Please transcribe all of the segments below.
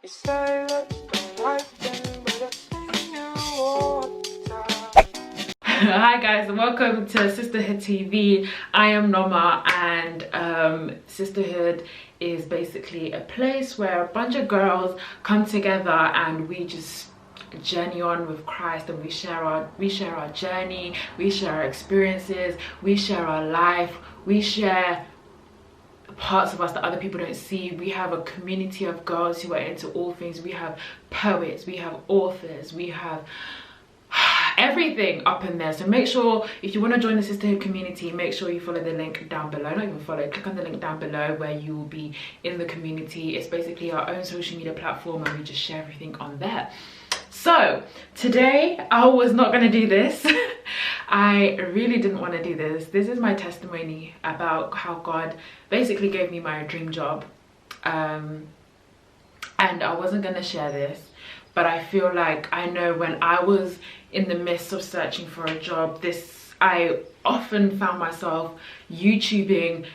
You say that the right thing, but it's you all the time. Hi guys, welcome to Sisterhood TV. I am Noma, and Sisterhood is basically a place where a bunch of girls come together and we just journey on with Christ, and we share our journey, we share our experiences, we share our life, we share parts of us that other people don't see. We have a community of girls who are into all things. We have poets, we have authors, we have everything up in there. So make sure, if you want to join the Sisterhood community, make sure you follow the link down below. Not even follow, click on the link down below where you will be in the community. It's basically our own social media platform and we just share everything on there. So today I was not going to do this. I really didn't want to do this. This is my testimony about how God basically gave me my dream job, and I wasn't going to share this, but I feel like I know when I was in the midst of searching for a job, I often found myself YouTubing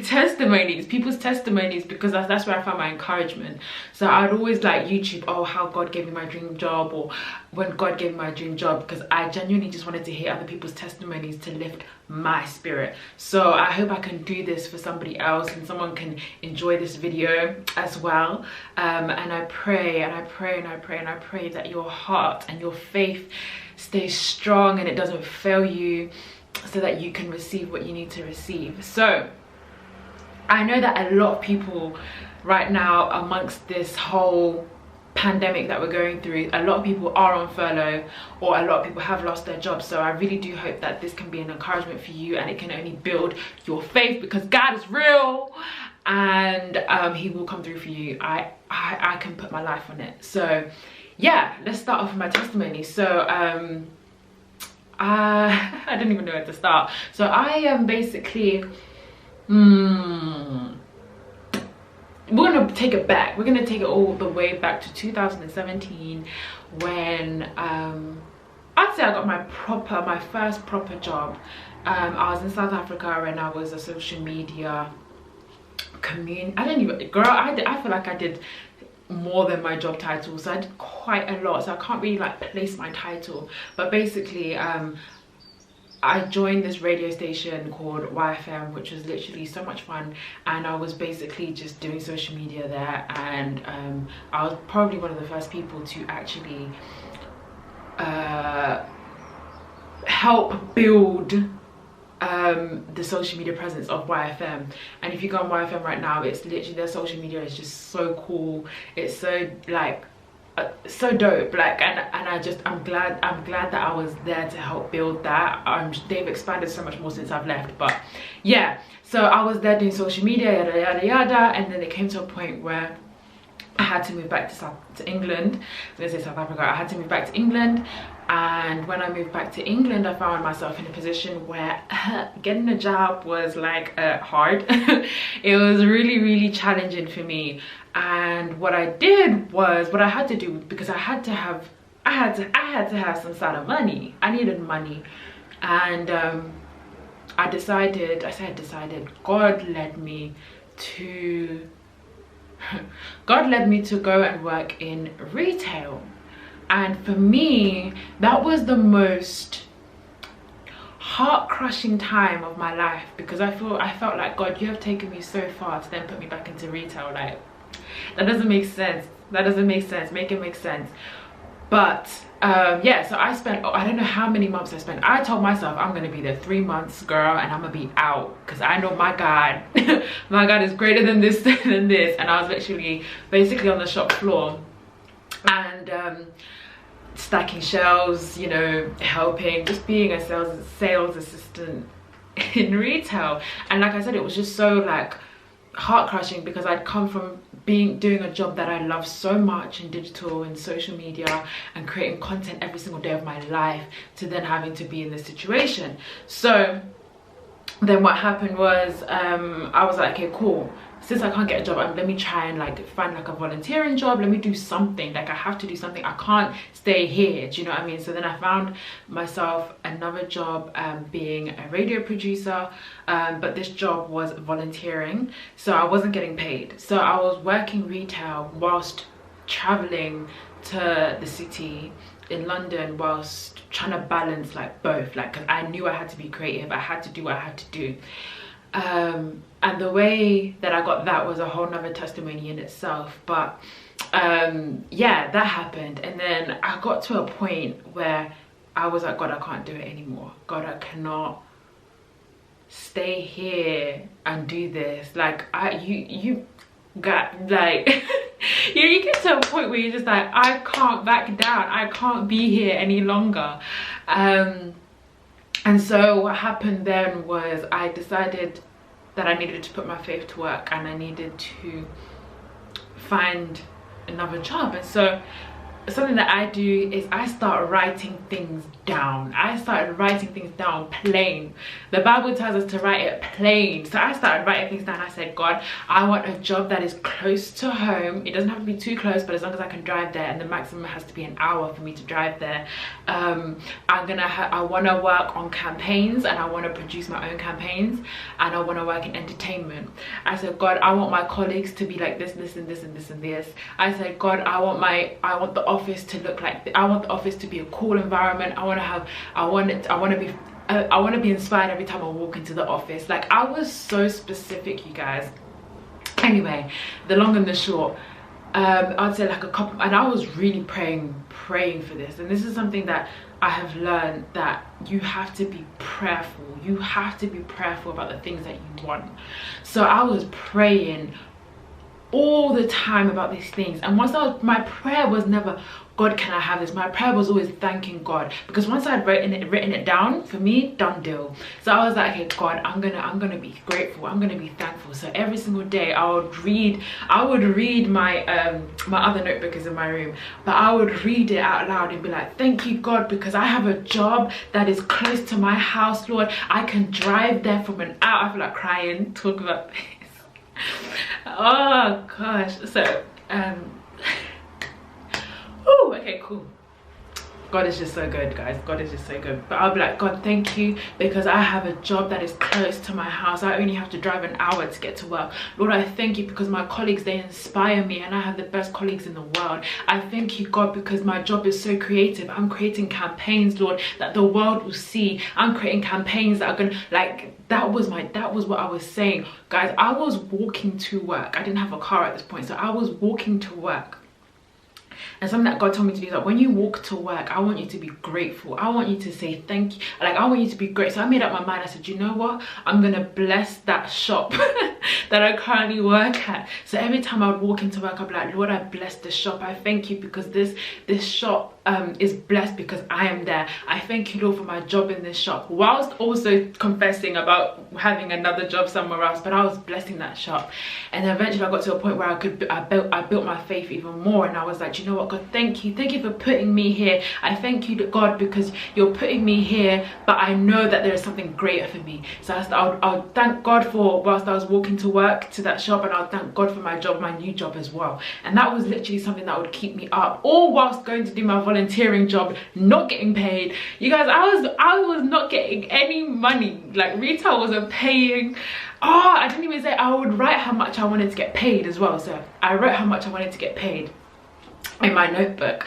testimonies, people's testimonies, because that's where I found my encouragement. So I'd always like YouTube, oh, how God gave me my dream job, or when God gave me my dream job, because I genuinely just wanted to hear other people's testimonies to lift my spirit. So I hope I can do this for somebody else and someone can enjoy this video as well. And I pray and I pray and I pray and I pray that your heart and your faith stays strong and it doesn't fail you, so that you can receive what you need to receive. So I know that a lot of people right now, amongst this whole pandemic that we're going through, a lot of people are on furlough, or a lot of people have lost their jobs. So I really do hope that this can be an encouragement for you, and it can only build your faith, because God is real and he will come through for you. I can put my life on it. So yeah, let's start off with my testimony. So I don't even know where to start. So I am basically we're gonna take it back. We're gonna take it all the way back to 2017, when I'd say I got my first proper job. I was in South Africa and I was a social media I feel like I did more than my job title, so I did quite a lot, so I can't really like place my title. But basically I joined this radio station called YFM, which was literally so much fun, and I was basically just doing social media there, and I was probably one of the first people to actually help build the social media presence of YFM. And if you go on YFM right now, it's literally, their social media is just so cool. It's so like so dope, like, and I'm glad that I was there to help build that. They've expanded so much more since I've left, but yeah, so I was there doing social media, yada yada yada, and then it came to a point where I had to move back to England. I was gonna say South Africa. I had to move back to England, and when I moved back to England, I found myself in a position where getting a job was like hard. It was really challenging for me. And what I did was, what I had to do, because I had to have some sort of money. I needed money, and I decided, God led me to go and work in retail. And for me, that was the most heart-crushing time of my life, because I felt like, God, you have taken me so far to then put me back into retail. Like, that doesn't make sense. Make it make sense. But yeah, so I spent, I don't know how many months I spent. I told myself I'm gonna be there 3 months, girl, and I'm gonna be out, because I know my God my God is greater than this and I was literally basically on the shop floor and stacking shelves, you know, helping, just being a sales assistant in retail. And like I said, it was just so like heart-crushing, because I'd come from doing a job that I love so much in digital and social media and creating content every single day of my life, to then having to be in this situation. So then what happened was I was like, okay, cool, since I can't get a job, let me try and like find like a volunteering job. Let me do something. Like I have to do something. I can't stay here. Do you know what I mean? So then I found myself another job, being a radio producer, but this job was volunteering, so I wasn't getting paid. So I was working retail whilst traveling to the city in London, whilst trying to balance like both, like, because I knew I had to be creative. I had to do what I had to do. And the way that I got that was a whole nother testimony in itself. But yeah, that happened. And then I got to a point where I was like, God, I can't do it anymore. God, I cannot stay here and do this. Like you got like you get to a point where you're just like, I can't back down. I can't be here any longer. And so what happened then was I decided that I needed to put my faith to work, and I needed to find another job. And so something that I do is I start writing things down. I started writing things down plain. The Bible tells us to write it plain. So I started writing things down. I said, God, I want a job that is close to home. It doesn't have to be too close, but as long as I can drive there, and the maximum has to be an hour for me to drive there. I want to work on campaigns, and I want to produce my own campaigns, and I want to work in entertainment. I said, God, I want my colleagues to be like this, this, and this, and this, and this. I said, God, I want the office to look like, I want the office to be a cool environment. I want to be inspired every time I walk into the office. Like, I was so specific, you guys. Anyway, the long and the short, I'd say like a couple, and I was really praying for this. And this is something that I have learned, that you have to be prayerful. You have to be prayerful about the things that you want. So I was praying all the time about these things, and my prayer was never, God, can I have this? My prayer was always thanking God, because once I'd written it down, for me, done deal. So I was like, hey God, I'm gonna be grateful, I'm gonna be thankful. So every single day I would read my my other notebook is in my room, but I would read it out loud and be like, thank you God, because I have a job that is close to my house, Lord. I can drive there from an hour. I feel like crying talk about this. Oh gosh. So oh, okay, cool. God is just so good, guys. God is just so good. But I'll be like, God, thank you, because I have a job that is close to my house. I only have to drive an hour to get to work. Lord, I thank you because my colleagues, they inspire me, and I have the best colleagues in the world. I thank you, God, because my job is so creative. I'm creating campaigns, Lord, that the world will see. I'm creating campaigns that are gonna, like, that was what I was saying, guys. I was walking to work. I didn't have a car at this point, so I was walking to work. And something that God told me to do is that when you walk to work, I want you to be grateful. I want you to say thank you. Like, I want you to be great. So I made up my mind. I said, you know what? I'm going to bless that shop that I currently work at. So every time I would walk into work, I'd be like, Lord, I bless this shop. I thank you because this shop is blessed because I am there. I thank you, Lord, for my job in this shop, whilst also confessing about having another job somewhere else. But I was blessing that shop. And then eventually I got to a point where I built my faith even more. And I was like, you know what, God, thank you for putting me here. I thank you, God, because you're putting me here, but I know that there is something greater for me. So I'll thank God for whilst I was walking to work to that shop, and I'll thank God for my job, my new job as well. And that was literally something that would keep me up, all whilst going to do my volunteering job, not getting paid. You guys, I was not getting any money. Like, retail wasn't paying. Oh, I didn't even say. I would write how much I wanted to get paid as well. So I wrote how much I wanted to get paid in my notebook.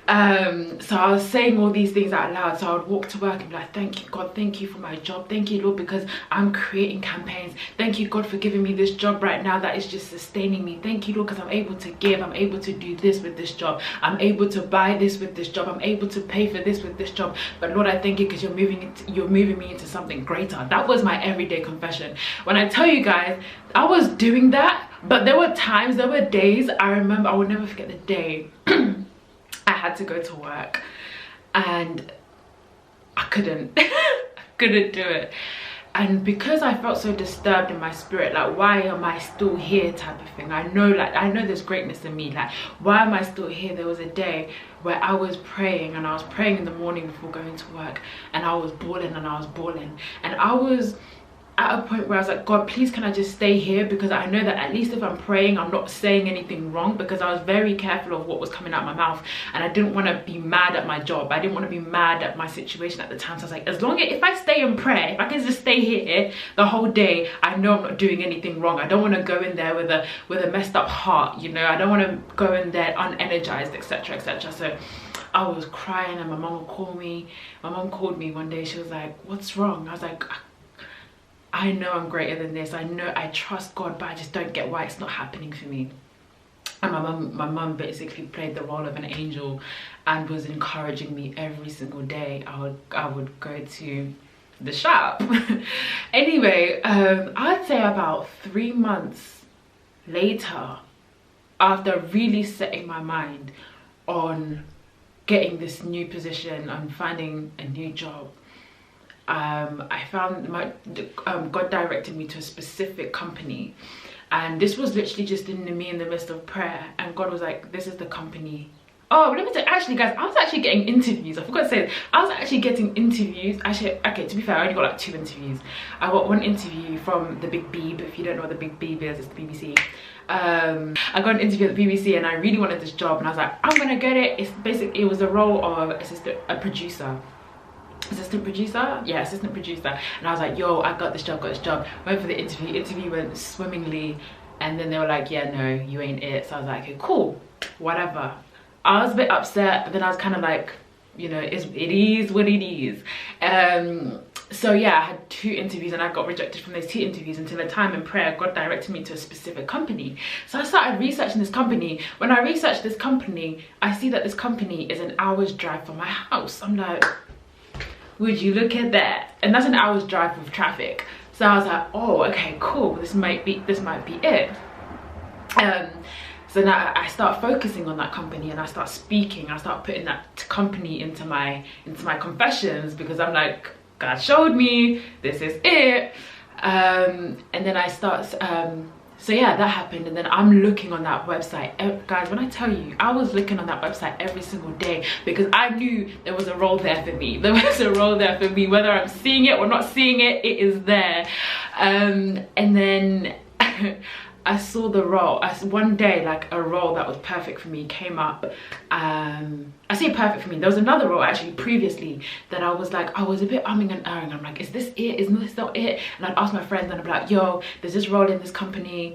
So I was saying all these things out loud. So I would walk to work and be like, thank you, God, thank you for my job. Thank you, Lord, because I'm creating campaigns. Thank you, God, for giving me this job right now that is just sustaining me. Thank you, Lord, because I'm able to give. I'm able to do this with this job. I'm able to buy this with this job. I'm able to pay for this with this job. But Lord, I thank you because you're moving me into something greater. That was my everyday confession. When I tell you guys, I was doing that, but there were times, there were days, I remember, I will never forget the day I had to go to work and I couldn't do it. And because I felt so disturbed in my spirit, like, why am I still here type of thing. I know there's greatness in me. Like, why am I still here? There was a day where I was praying, and I was praying in the morning before going to work, and I was bawling and I was bawling. And I was at a point where I was like, God, please can I just stay here, because I know that at least if I'm praying, I'm not saying anything wrong, because I was very careful of what was coming out of my mouth, and I didn't want to be mad at my job. I didn't want to be mad at my situation at the time. So I was like, as long as if I stay in prayer, if I can just stay here the whole day, I know I'm not doing anything wrong. I don't want to go in there with a messed up heart, you know. I don't want to go in there unenergized, etc, etc. So I was crying, and my mom would call me. My mom called me one day. She was like, what's wrong? I was like, I know I'm greater than this. I know I trust God, but I just don't get why it's not happening for me. And my mum basically played the role of an angel and was encouraging me every single day. I would go to the shop. Anyway, I'd say about 3 months later, after really setting my mind on getting this new position, on finding a new job, I found God directed me to a specific company, and this was literally just me in the midst of prayer, and God was like, this is the company. Oh, let me tell you, actually guys, I was actually getting interviews. I forgot to say this. I was actually getting interviews. Actually, okay, to be fair, I only got like 2 interviews. I got 1 interview from the Big Beeb. If you don't know what the Big Beeb is, it's the BBC. I got an interview at the BBC, and I really wanted this job, and I was like, I'm gonna get it. It's basically, it was a role of assistant producer, and I was like, yo, I got this job. Went for the interview went swimmingly, and then they were like, yeah, no, you ain't it. So I was like, okay, cool, whatever. I was a bit upset, but then I was kind of like, you know, it is what it is. So yeah, I had 2 interviews, and I got rejected from those 2 interviews until a time in prayer God directed me to a specific company. So I started researching this company. When I researched this company, I see that this company is an hour's drive from my house. I'm like, would you look at that? And that's an hour's drive with traffic. So I was like, oh, okay, cool, this might be it. So now I start focusing on that company, and I start speaking. I start putting that company into my confessions, because I'm like, God showed me this is it. And then I start so yeah, that happened, and then I'm looking on that website. Guys, when I tell you, I was looking on that website every single day, because I knew there was a role there for me. There was a role there for me, whether I'm seeing it or not seeing it, it is there. And then I saw the role. One day, like, a role that was perfect for me came up. I say perfect for me. There was another role actually previously that I was like, I was a bit umming and ahhing. I'm like, is this it? Is this not it? And I'd ask my friends, and I'd be like, yo, there's this role in this company.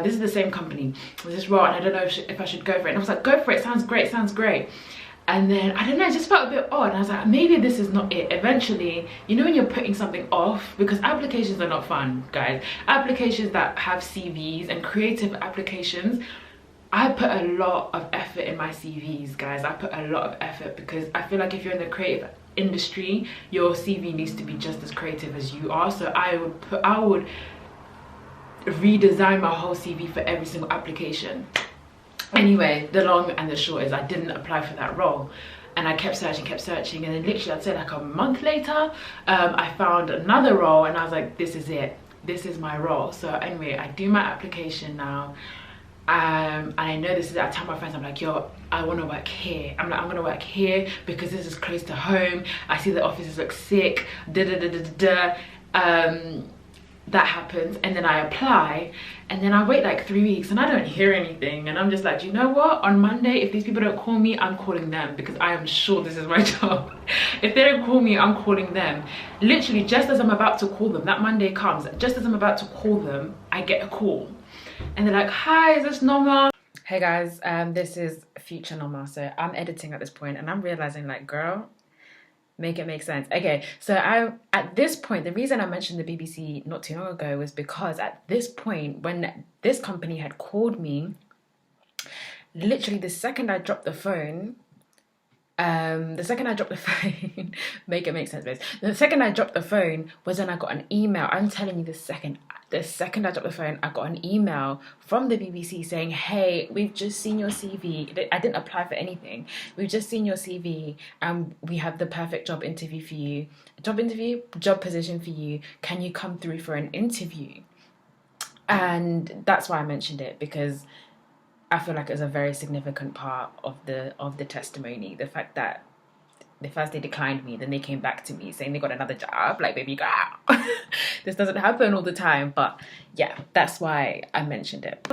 This is the same company. There's this role, and I don't know if I should go for it. And I was like, go for it. Sounds great. Sounds great. And then, I don't know, it just felt a bit odd. And I was like, maybe this is not it. Eventually, you know when you're putting something off? Because applications are not fun, guys. Applications that have CVs and creative applications, I put a lot of effort in my CVs, guys. I put a lot of effort, because I feel like if you're in the creative industry, your CV needs to be just as creative as you are. So I would redesign my whole CV for every single application. Anyway, the long and the short is I didn't apply for that role, and I kept searching, and then literally I'd say like a month later, I found another role, and I was like, this is it, this is my role. So anyway, I do my application now, and I know this is, I tell my friends, I'm like, yo, I want to work here. I'm like, I'm gonna work here because this is close to home. I see the offices look sick, that happens, and then I apply, and then I wait like 3 weeks, and I don't hear anything, and I'm just like, you know what, on Monday, if these people don't call me, I'm calling them, because I am sure this is my job. If they don't call me, I'm calling them. Literally, just as I'm about to call them, that Monday comes, just as I'm about to call them, I get a call, and they're like, hi, is this Norma? Hey guys, this is future Norma. So I'm editing at this point, and I'm realizing, like, girl, make it make sense. Okay, so at this point, the reason I mentioned the BBC not too long ago was because at this point, when this company had called me, literally the second I dropped the phone, make it make sense, guys. The second I dropped the phone was when I got an email. I'm telling you, the second I dropped the phone, I got an email from the BBC saying, hey, we've just seen your CV. I didn't apply for anything. We've just seen your CV, and we have the perfect job position for you. Can you come through for an interview? And that's why I mentioned it, because I feel like it's a very significant part of the testimony, the fact that the first they declined me, then they came back to me saying they got another job. Like, baby girl, this doesn't happen all the time. But yeah, that's why I mentioned it.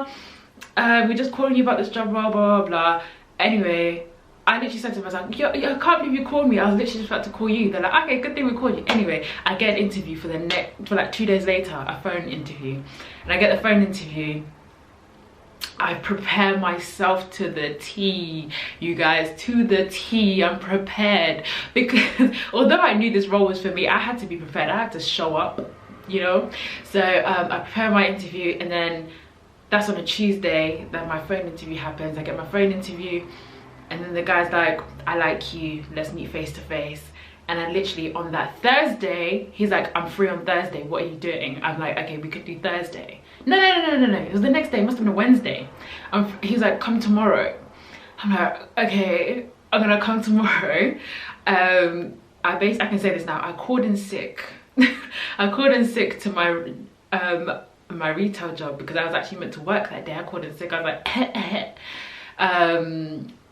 We're just calling you about this job, blah blah blah. Anyway, I literally said to them, I was like, yo, I can't believe you called me. I was literally just about to call you. They're like, okay, good thing we called you. Anyway, I get an interview for like 2 days later, a phone interview. And I get the phone interview. I prepare myself to the T, you guys, to the T. I'm prepared, because although I knew this role was for me, I had to be prepared. I had to show up, you know. So I prepare my interview, and then that's on a Tuesday that my phone interview happens. I get my phone interview, and then the guy's like, I like you, let's meet face to face. And then literally on that Thursday, he's like, I'm free on Thursday, what are you doing? I'm like, okay, we could do Thursday. No, it was the next day, it must have been a Wednesday. He's like, come tomorrow. I'm like, okay, I'm gonna come tomorrow. I can say this now, I called in sick. I called in sick to my retail job, because I was actually meant to work that day. I called in sick, I was like,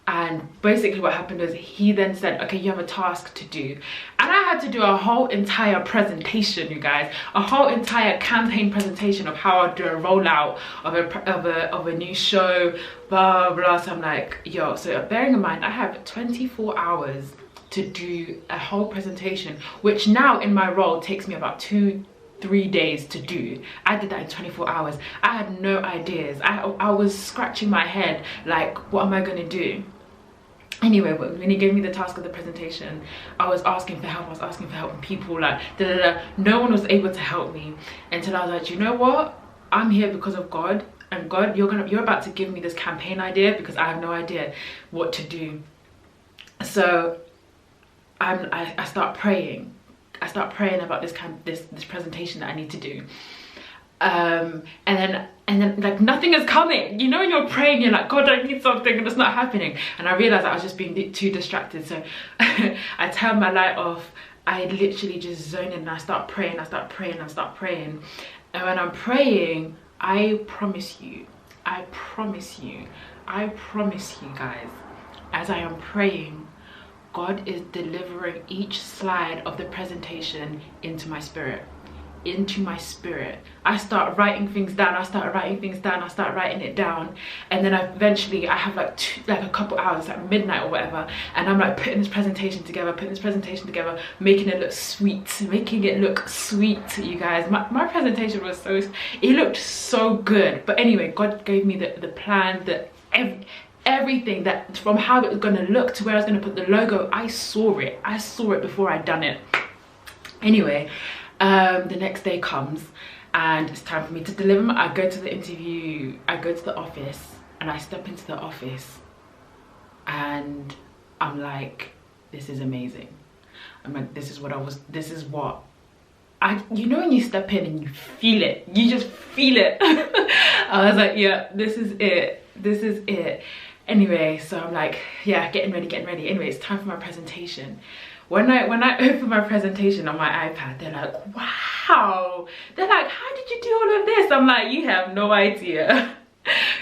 and basically what happened was, he then said, okay, you have a task to do. And I had to do a whole entire presentation, you guys, a whole entire campaign presentation of how I'd do a rollout of a new show, blah blah. So I'm like, yo, so bearing in mind I have 24 hours to do a whole presentation, which now in my role takes me about 2-3 days to do. I did that in 24 hours. I had no ideas. I was scratching my head like, what am I gonna do? Anyway, when he gave me the task of the presentation, I was asking for help. I was asking for help, and people like no one was able to help me, until I was like, you know what, I'm here because of God, and God, you're about to give me this campaign idea, because I have no idea what to do. So I start praying. I start praying about this presentation that I need to do. And then like nothing is coming, you know, when you're praying, you're like, God, I need something, and it's not happening. And I realized I was just being too distracted, so I turned my light off. I literally just zone in, and I start praying. And when I'm praying, I promise you guys, as I am praying, God is delivering each slide of the presentation into my spirit. I start writing things down. I start writing it down, and then eventually I have like a couple hours, like midnight or whatever, and I'm like putting this presentation together, making it look sweet, you guys. My presentation was it looked so good. But anyway, God gave me the plan, everything, that from how it was going to look to where I was going to put the logo. I saw it before I'd done it. Anyway, the next day comes, and it's time for me to deliver. I go to the interview, I go to the office, and I step into the office, and I'm like, this is amazing. I'm like, you know when you step in and you feel it, you just feel it. I was like, yeah, this is it. Anyway, so I'm like, yeah, getting ready. Anyway, it's time for my presentation. When I open my presentation on my iPad, they're like, wow. They're like, how did you do all of this? I'm like, you have no idea.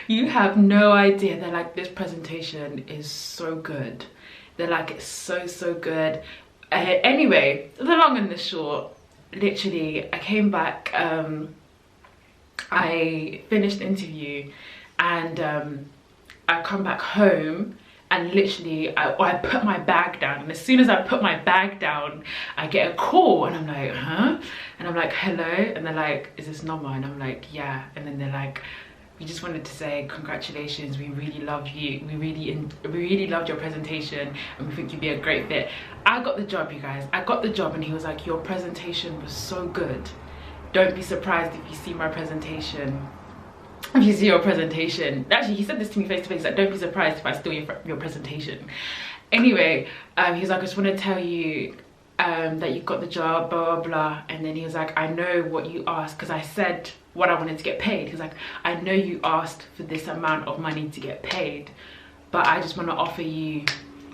You have no idea. They're like, this presentation is so good. They're like, it's so good. Anyway, the long and the short, literally, I came back, I finished the interview, and I come back home, and literally I put my bag down, and as soon as I put my bag down, I get a call, and I'm like, huh? And I'm like, hello? And they're like, is this Norma? And I'm like, yeah. And then they're like, we just wanted to say congratulations, we really love you, we really loved your presentation, and we think you'd be a great fit. I got the job, you guys. I got the job, and he was like, your presentation was so good, don't be surprised if you see my presentation. If you see your presentation, actually he said this to me face to face, like, don't be surprised if I steal your presentation. Anyway, he's like, I just want to tell you that you got the job, blah blah blah. And then he was like, I know what you asked, because I said what I wanted to get paid. He's like, I know you asked for this amount of money to get paid, but I just want to offer you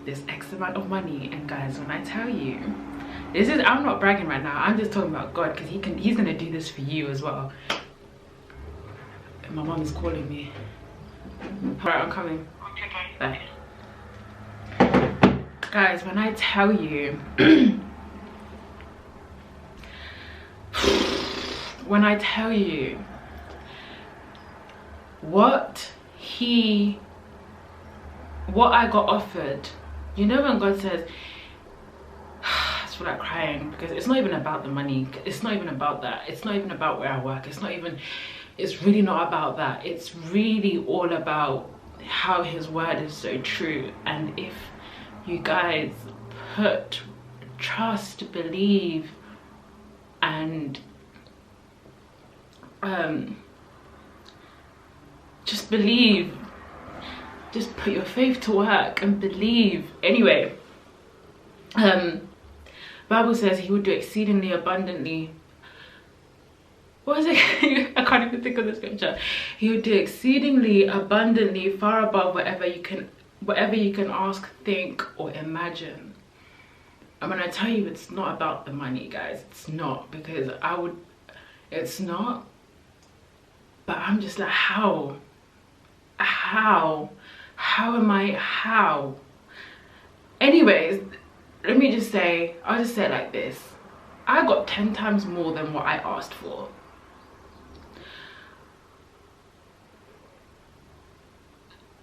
this X amount of money. And guys, when I tell you, I'm not bragging right now, I'm just talking about God, because he's gonna do this for you as well. My mom is calling me. Alright, I'm coming. Bye. guys, when I tell you when I tell you what I got offered, you know, when God says, I just feel like crying, because it's not even about the money, it's not even about that, it's not even about where I work, it's really not about that. It's really all about how his word is so true. And if you guys put trust, believe, and just believe, just put your faith to work and believe. Anyway, Bible says he would do exceedingly abundantly. What is it? I can't even think of the scripture. He would do exceedingly abundantly, far above whatever you can ask, think, or imagine. And when I tell you, it's not about the money, guys. It's not, because it's not. But I'm just like, how am I, how? Anyways, let me just say, I'll just say it like this. I got 10 times more than what I asked for.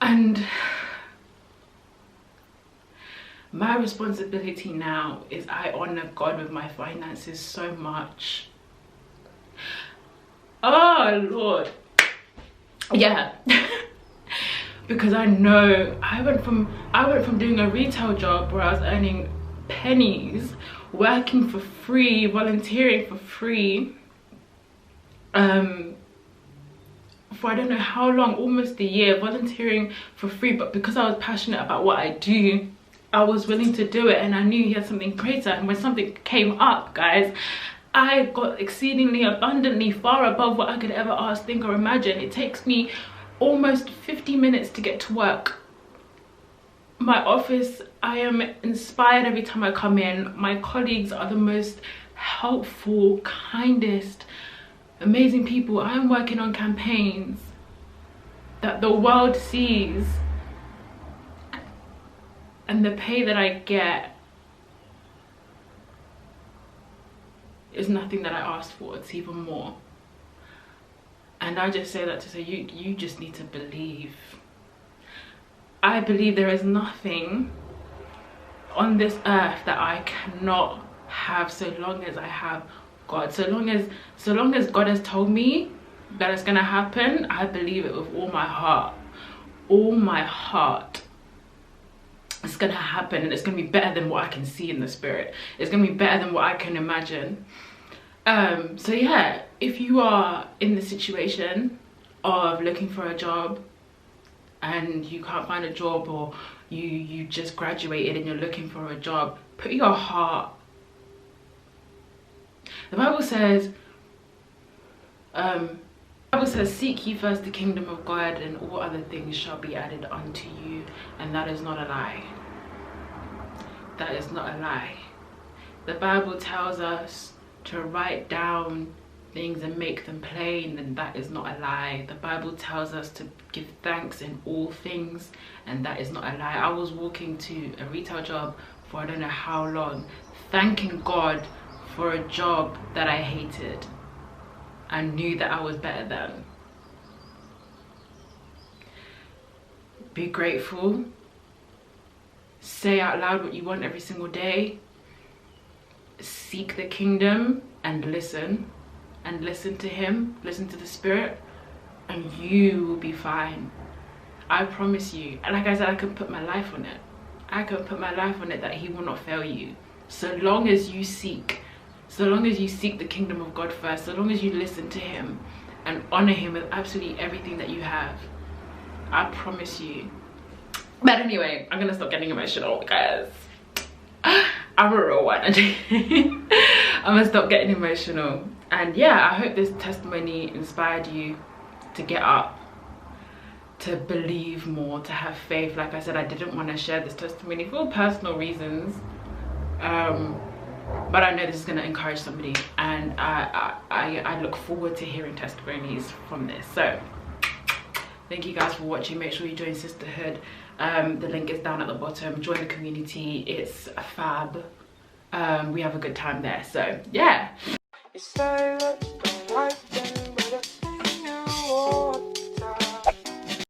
And my responsibility now is I honor God with my finances so much. Oh Lord, yeah. Because I know I went from doing a retail job where I was earning pennies, working for free, volunteering for free, for I don't know how long, almost a year, volunteering for free. But because I was passionate about what I do, I was willing to do it, and I knew he had something greater. And when something came up, guys, I got exceedingly abundantly, far above what I could ever ask, think, or imagine. It takes me almost 50 minutes to get to work. My office, I am inspired every time I come in. My colleagues are the most helpful, kindest, amazing people. I am working on campaigns that the world sees, and the pay that I get is nothing that I asked for. It's even more. And I just say that to say, you just need to believe. I believe there is nothing on this earth that I cannot have, so long as I have God. So long as God has told me that it's gonna happen, I believe it with all my heart. All my heart. It's gonna happen, and it's gonna be better than what I can see in the spirit. It's gonna be better than what I can imagine. So yeah, if you are in the situation of looking for a job and you can't find a job, or you just graduated and you're looking for a job, put your heart. The Bible says, seek ye first the kingdom of God, and all other things shall be added unto you. And that is not a lie. That is not a lie. The Bible tells us to write down things and make them plain, and that is not a lie. The Bible tells us to give thanks in all things, and that is not a lie. I was walking to a retail job for I don't know how long, thanking God for a job that I hated and knew that I was better than. Be grateful. Say out loud what you want every single day. Seek the kingdom and listen to him, listen to the spirit, and you will be fine. I promise you. And like I said, I can put my life on it. I can put my life on it that he will not fail you. So long as you seek the kingdom of God first, so long as you listen to him and honor him with absolutely everything that you have, I promise you. But anyway, I'm gonna stop getting emotional because I'm a real one. I'm gonna stop getting emotional. And yeah, I hope this testimony inspired you to get up, to believe more, to have faith. Like I said, I didn't want to share this testimony for personal reasons, but I know this is going to encourage somebody, and I look forward to hearing testimonies from this. So Thank you guys for watching. Make sure you join Sisterhood. The link is down at the bottom. Join the community. It's fab. We have a good time there. So yeah. You say that